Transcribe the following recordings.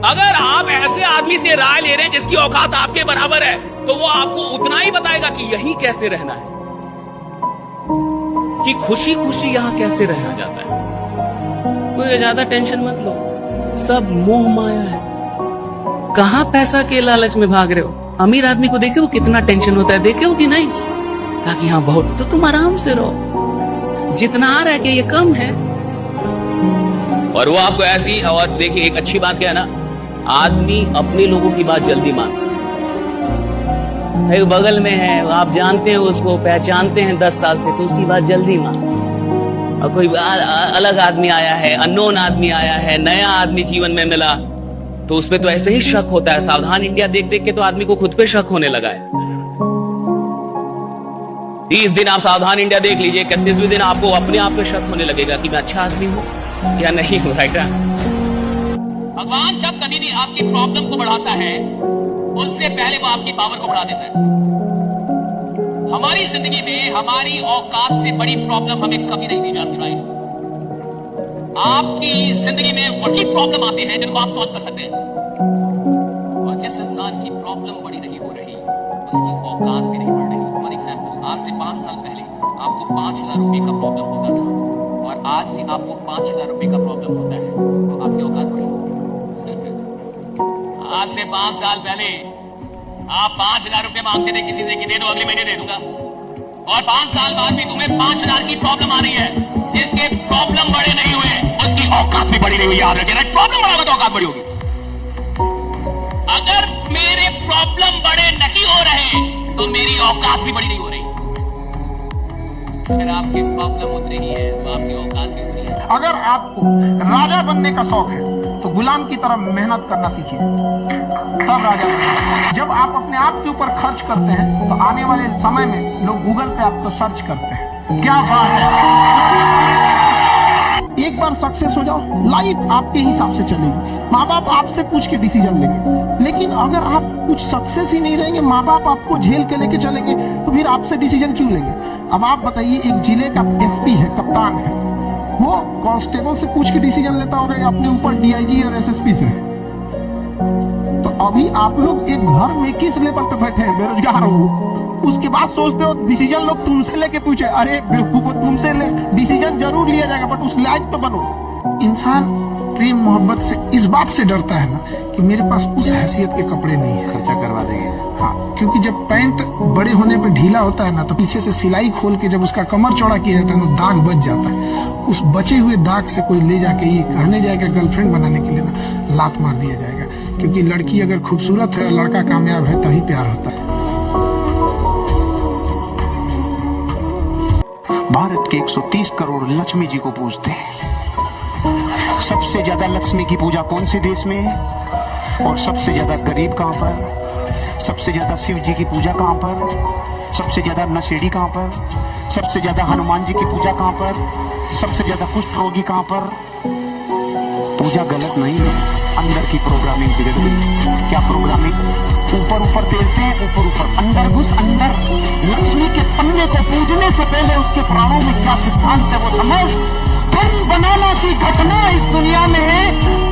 अगर आप ऐसे आदमी से राय ले रहे हैं जिसकी औकात आपके बराबर है, तो वो आपको उतना ही बताएगा कि यही कैसे रहना है, कि खुशी खुशी यहां कैसे रहना जाता है। कोई ज्यादा टेंशन मत लो, सब मोह माया है। कहां पैसा के लालच में भाग रहे हो? अमीर आदमी को देखे हो कितना टेंशन होता है, देखे हो कि नहीं? ताकि हाँ बहुत, तो तुम आराम से रहो, जितना आ रहा है कि ये कम है। और वो आपको ऐसी, और देखिए एक अच्छी बात क्या है ना, आदमी अपने लोगों की बात जल्दी मानता है। एक बगल में है, आप जानते हैं उसको, पहचानते हैं 10 साल से, तो उसकी बात जल्दी मान। और कोई अलग आदमी आया है, अननोन आदमी आया है, नया आदमी जीवन में मिला, तो उसपे तो ऐसे ही शक होता है। सावधान इंडिया देख देख के तो आदमी को खुद पे शक होने लगा है। 30 दिन आप सावधान इंडिया देख लीजिए, 31वें दिन आपको अपने आप पे शक होने लगेगा कि मैं अच्छा आदमी हूं या नहीं हूं। राइट? भगवान जब कभी भी आपकी प्रॉब्लम को बढ़ाता है, उससे पहले वो आपकी पावर को बढ़ा देता है। हमारी जिंदगी में हमारी औकात से बड़ी प्रॉब्लम हमें कभी नहीं दी जाती। राइट? आपकी जिंदगी में वही प्रॉब्लम आते हैं जिनको आप सॉल्व कर सकते हैं। और जिस इंसान की प्रॉब्लम बड़ी नहीं हो रही, उसकी औकात भी नहीं बढ़ रही। फॉर एग्जाम्पल, आज से 5 साल पहले आपको 5 लाख रुपए का प्रॉब्लम होता था, और आज भी आपको 5 लाख रुपए का प्रॉब्लम होता है, तो आपकी औकात बढ़ी। आज से 5 साल पहले आप 5 लाख रुपए मांगते थे किसी से कि दे दो, अगले महीने दे दूंगा, और 5 साल बाद भी तुम्हें 5 लाख की प्रॉब्लम आ रही है। जिसके प्रॉब्लम बड़े नहीं हुए, उसकी औकात भी बड़ी नहीं हुई। याद रखिए, प्रॉब्लम बड़ा होगा तो औकात बड़ी होगी। अगर मेरे प्रॉब्लम बड़े नहीं हो रहे, तो मेरी औकात भी बड़ी नहीं हो रही। अगर आपकी प्रॉब्लम उतनी ही है, तो आपकी औकात भी उतनी है। अगर आपको राजा बनने का शौक है, तो गुलाम की तरह मेहनत करना सीखिए, तब राजा बनेंगे। जब आप अपने आप के ऊपर खर्च करते हैं, तो आने वाले समय में लोग गूगल पे आपको सर्च करते हैं। क्या बात है! एक बार सक्सेस हो जाओ, लाइफ आपके हिसाब से चलेगी। माँ बाप आपसे पूछ के डिसीजन लेंगे। लेकिन अगर आप कुछ सक्सेस ही नहीं रहेंगे, माँ बाप आपको झेल के लेके चलेंगे, तो फिर आपसे डिसीजन क्यों लेंगे? अब आप बताइए, एक जिले का एसपी है, कप्तान है, वो कांस्टेबल से पूछ के डिसीजन लेता होगा या अपने ऊपर डीआईजी और एसएसपी से? तो अभी आप लोग एक घर में किस लेवल पे बैठे हैं? बेरोजगार हो, उसके बाद सोचते हो डिसीजन लोग तुमसे लेके पूछे। अरे बेवकूफो, तुमसे डिसीजन जरूर लिया जाएगा, बट उस लायक तो बनो। इंसान प्रेम मोहब्बत से इस बात से डरता है ना कि मेरे पास उस हैसियत के कपड़े नहीं है, खर्चा करवा देंगे। हाँ, क्योंकि जब पैंट बड़े होने पे ढीला होता है ना, तो पीछे से सिलाई खोल के जब उसका कमर चौड़ा किया जाता है ना, दाग बच जाता है। उस बचे हुए दाग से कोई ले जाके ये कहने जाएगा गर्लफ्रेंड बनाने के लिए ना, लात मार दिया जाएगा। क्योंकि लड़की अगर खूबसूरत है, लड़का कामयाब है, तभी प्यार होता है। भारत के 130 करोड़ लक्ष्मी जी को पूजते हैं। सबसे ज्यादा लक्ष्मी की पूजा कौन से देश में है? और सबसे ज्यादा गरीब कहां पर? सबसे ज्यादा शिव जी की पूजा कहां पर? सबसे ज्यादा नशेड़ी कहां पर? सबसे ज्यादा हनुमान जी की पूजा कहां पर? सबसे ज्यादा कुष्ठ रोगी कहां पर? पूजा गलत नहीं है, अंदर की प्रोग्रामिंग बिगड़ गई। क्या प्रोग्रामिंग? ऊपर ऊपर तेलते हैं, ऊपर ऊपर, अंदर घुस अंदर। लक्ष्मी के पन्ने को पूजने से पहले उसके प्राणों में क्या सिद्धांत है वो समझ। धन बनाना की घटना इस दुनिया में है,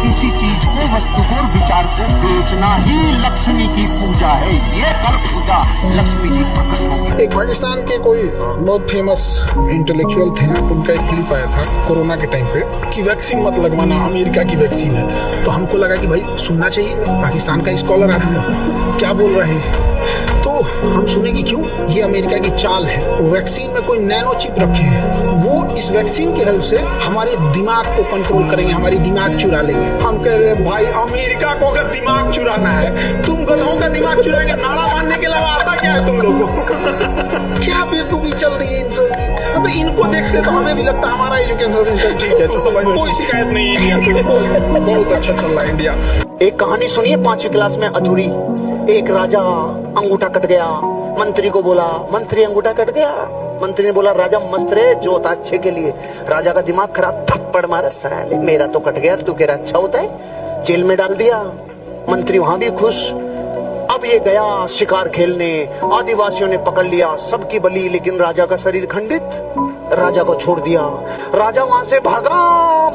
किसी चीज को, वस्तु को, विचार को बेचना ही लक्ष्मी की पूजा है। ये कर पूजा लक्ष्मी जी प्रकट होगी। एक पाकिस्तान के कोई बहुत फेमस इंटेलेक्चुअल थे, उनका एक क्लिप आया था कोरोना के टाइम पे कि वैक्सीन मत लगवाना, अमेरिका की वैक्सीन है। तो हमको लगा कि भाई सुनना चाहिए, पाकिस्तान का स्कॉलर आदमी क्या बोल रहे हैं, तो हम सुने कि क्यों, ये अमेरिका की चाल है। वैक्सीन में कोई नैनो चिप रखे हैं, वो इस वैक्सीन की हेल्प से हमारे दिमाग को कंट्रोल करेंगे, हमारी दिमाग चुरा लेंगे। हम कह रहे हैं भाई, अमेरिका को अगर दिमाग चुराना है, तुम गधों का दिमाग चुराएंगे, नाड़ा मारने के अलावा आता क्या है तुम लोगों को? क्या बेवकूफी चल रही है इन सब की। अब इनको देखते तो हमें भी लगता है हमारा एजुकेशन सिस्टम ठीक है, चलो भाई कोई शिकायत नहीं है इंडिया से, बहुत अच्छा चल रहा है इंडिया। एक कहानी सुनिए 5वीं क्लास में अधूरी। एक राजा अंगूठा कट गया, मंत्री को बोला, मंत्री अंगूठा कट गया। मंत्री ने बोला, राजा मस्त रहे, जो होता अच्छे के लिए। राजा का दिमाग खराब, थप्पड़ मारा, साले मेरा तो कट गया, तू कह रहा अच्छा होता है। जेल में डाल दिया। मंत्री वहां भी खुश। अब ये गया शिकार खेलने, आदिवासियों ने पकड़ लिया, सबकी बलि, लेकिन राजा का शरीर खंडित। राजा को छोड़ दिया। राजा वहां से भागा,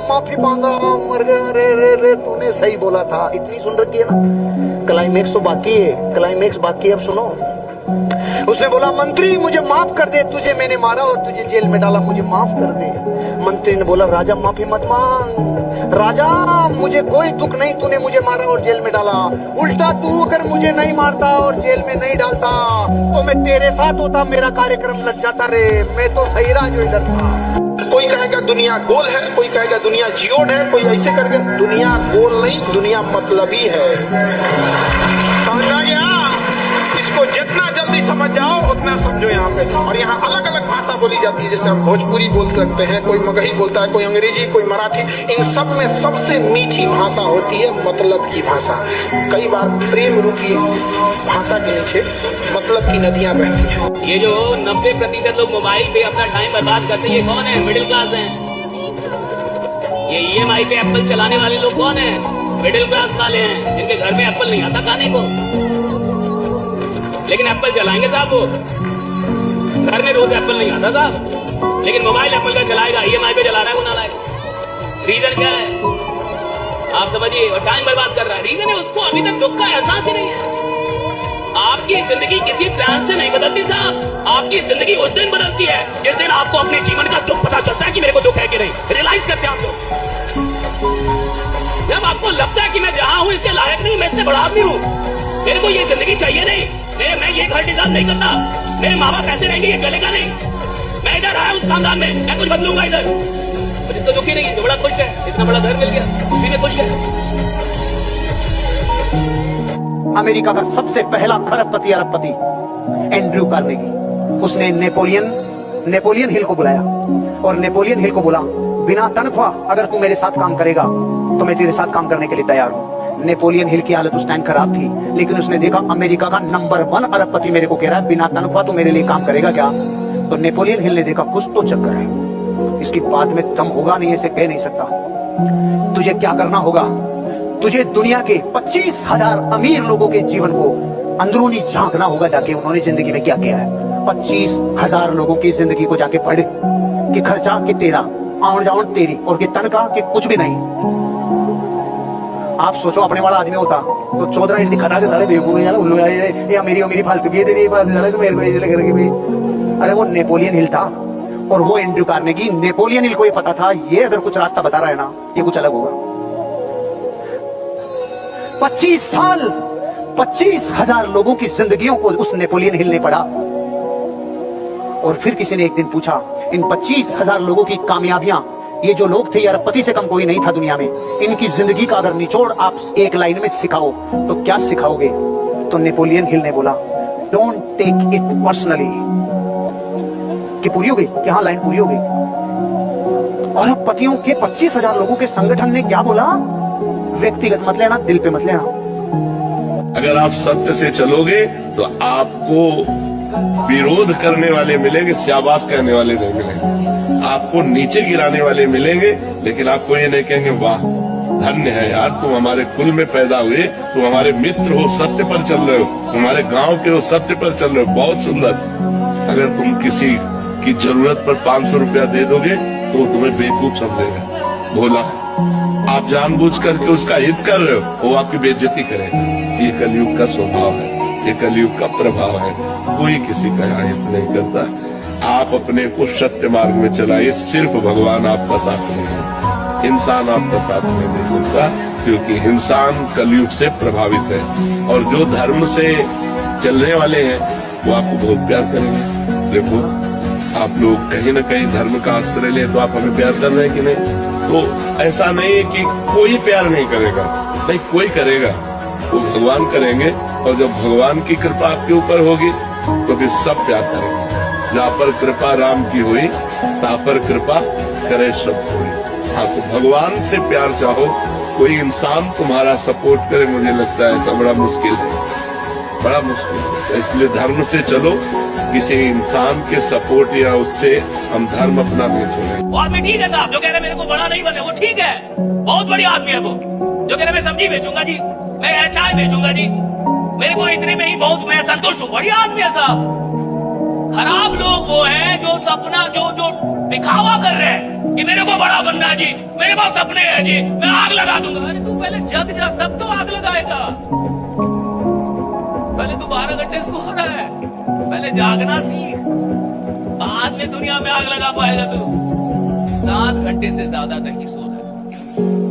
माफी मांगा, मर गया। रे रे रे, तूने सही बोला था। इतनी सुन रखी है ना, क्लाइमेक्स तो बाकी है, क्लाइमेक्स बाकी है, अब सुनो। उसने बोला, मंत्री मुझे माफ कर दे, तुझे मैंने मारा और तुझे जेल में डाला, मुझे माफ कर दे। मंत्री ने बोला, राजा माफी मत मांग, राजा मुझे कोई दुख नहीं, तूने मुझे मारा और जेल में डाला। उल्टा तू अगर मुझे नहीं मारता और जेल में नहीं डालता तो मैं तेरे साथ होता, मेरा कार्यक्रम लग जाता रे, मैं तो सही राह जो इधर था। कोई कहेगा दुनिया गोल है, कोई कहेगा दुनिया जियोड है, कोई ऐसे करके। दुनिया गोल नहीं, दुनिया मतलबी है। समझ आ गया? इसको जितना जल्दी समझ जाओ उतना समझो यहाँ पे। और यहाँ अलग अलग भाषा बोली जाती है, जैसे हम भोजपुरी बोल सकते हैं, कोई मगही बोलता है, कोई अंग्रेजी, कोई मराठी। इन सब में सबसे मीठी भाषा होती है मतलब की भाषा। कई बार प्रेम रूपी भाषा के नीचे मतलब की नदियां बहती हैं। ये जो 90% लोग मोबाइल पे अपना टाइम बर्बाद करते हैं, ये कौन है? मिडिल क्लास हैं। ये EMI पे एप्पल चलाने वाले लोग कौन है? मिडिल क्लास वाले हैं, जिनके घर में एप्पल नहीं आता खाने को, लेकिन एप्पल चलाएंगे साहब। वो घर में रोज एप्पल नहीं आता साहब, लेकिन मोबाइल एप्पल का चलाएगा, EMI पे चला रहा है वो नालायक। रीजन क्या है आप समझिए? और टाइम बर्बाद कर रहा है। रीजन है उसको अभी तक दुख का एहसास ही नहीं है। आपकी जिंदगी किसी प्लान से नहीं बदलती साहब, आपकी जिंदगी उस दिन बदलती है जिस दिन आपको अपने जीवन का दुख पता चलता है कि मेरे को दुख है कि नहीं। रियलाइज करते हैं आप लोग। जब आपको लगता है कि मैं जहां हूं इसके लायक नहीं, मैं इससे बड़ा आदमी हूं, मेरे को ये जिंदगी चाहिए नहीं, मैं ये घर डिजर्व नहीं करता, मेरे माँ बाप ऐसे रहेंगे, ये चलेगा नहीं, मैं इधर आया उस खानदान में, मैं कुछ बदलूंगा इधर। और जिसको दुखी नहीं है, जो बड़ा खुश है, इतना बड़ा घर मिल गया, उसी में खुश है। अमेरिका का सबसे पहला खरबपति अरबपति एंड्रयू कार्नेगी, उसने नेपोलियन हिल को बुलाया और नेपोलियन हिल को बोला, बिना तनख्वाह अगर तू मेरे साथ काम करेगा तो मैं तेरे साथ काम करने के लिए तैयार हूं। नेपोलियन हिल की हालत उस टाइम खराब थी, लेकिन उसने देखा अमेरिका का नंबर 1 अरबपति मेरे को कह रहा है बिना तनख्वाह तो मेरे लिए काम करेगा क्या। तो नेपोलियन हिल ने देखा कुछ तो चक्कर है, इसकी बात में दम होगा नहीं, ऐसे कह नहीं सकता। तुझे क्या करना होगा, तुझे दुनिया के 25,000 अमीर लोगों के जीवन को अंदरूनी झांकना होगा, जाके उन्होंने जिंदगी में क्या किया है। 25,000 लोगों की जिंदगी को जाके पढ़ कि खर्चा के तेरा, आउन जाउन तेरी, और कि तनख्वाह के कुछ भी नहीं। आप सोचो अपने वाला आदमी होता तो 14 इंच दिखा के सारे बेवकूफ यार, उल्लू ये अमीरी फालतू भी दे रही है तो मेरे को ये करके भाई। अरे वो नेपोलियन हिल था और वो एंड्रयू कार्नेगी। नेपोलियन हिल को ये पता था ये अगर कुछ रास्ता बता रहा है ना, ये कुछ अलग होगा। 25 साल 25,000 लोगों की जिंदगियों को उस नेपोलियन हिल ने पढ़ा। और फिर किसी ने एक दिन पूछा, इन 25,000 लोगों की कामयाबियां, ये जो लोग थे अरबपति से कम कोई नहीं था दुनिया में, इनकी जिंदगी का अगर निचोड़ आप एक लाइन में सिखाओ तो क्या सिखाओगे। तो नेपोलियन हिल ने बोला, डोंट टेक इट पर्सनली। कि पूरी हो गई, कि हाँ लाइन पूरी हो गई। अरबपतियों के 25,000 लोगों के संगठन ने क्या बोला, व्यक्तिगत मत लेना, दिल पे मत लेना। अगर आप सत्य से चलोगे तो आपको विरोध करने वाले मिलेंगे, शाबाश कहने वाले नहीं मिलेंगे। आपको नीचे गिराने वाले मिलेंगे, लेकिन आपको ये नहीं कहेंगे वाह धन्य है यार, तुम हमारे कुल में पैदा हुए, तुम हमारे मित्र हो, सत्य पर चल रहे हो, तुम्हारे गांव के हो, सत्य पर चल रहे हो, बहुत सुंदर। अगर तुम किसी की जरूरत पर 500 रुपया दे दोगे तो तुम्हें बेवकूफ समझेगा, भोला। आप जानबूझ करके उसका हित कर रहे हो, वो आपकी बेइज्जती करेगा। ये कलयुग का स्वभाव है, ये कलयुग का प्रभाव है। कोई किसी का हित नहीं करता। आप अपने को सत्य मार्ग में चलाइए, सिर्फ भगवान आपका साथ नहीं है, इंसान आपका साथ नहीं दे सकता, क्योंकि इंसान कलयुग से प्रभावित है। और जो धर्म से चलने वाले हैं वो आपको बहुत प्यार करेंगे। देखो आप लोग कहीं न कहीं धर्म का आश्रय ले तो आप हमें प्यार कर रहे हैं कि नहीं। तो ऐसा नहीं है कि कोई प्यार नहीं करेगा, नहीं कोई करेगा, वो भगवान करेंगे। और जब भगवान की कृपा आपके ऊपर होगी तो फिर सब प्यार करेंगे। जहाँ पर कृपा राम की हुई तहाँ पर कृपा करे सब कोई। हाँ, तो भगवान से प्यार चाहो, कोई इंसान तुम्हारा सपोर्ट करे, मुझे लगता है ऐसा बड़ा मुश्किल है, बड़ा मुश्किल है। इसलिए धर्म से चलो, किसी इंसान के सपोर्ट या उससे हम धर्म अपना नहीं छोड़े। वो आदमी ठीक है साहब, जो कह रहे मेरे को बड़ा नहीं बने, वो ठीक है, बहुत बड़ी आदमी है वो। जो कह रहे मैं सब्जी बेचूंगा जी, मैं चाय बेचूंगा जी, मेरे को इतने में ही बहुत मैं संतुष्ट हूँ, बढ़िया आदमी है साहब। खराब लोग वो हैं जो सपना जो दिखावा कर रहे हैं कि मेरे को बड़ा बनना है जी, मेरे पास सपने हैं जी, मैं आग लगा दूंगा। अरे तू पहले जग जा, तब तो आग लगाएगा। पहले तू 12 घंटे सो रहा है, पहले जागना सीख, बाद में दुनिया में आग लगा पाएगा तू। 7 घंटे से ज्यादा नहीं सो रहा है।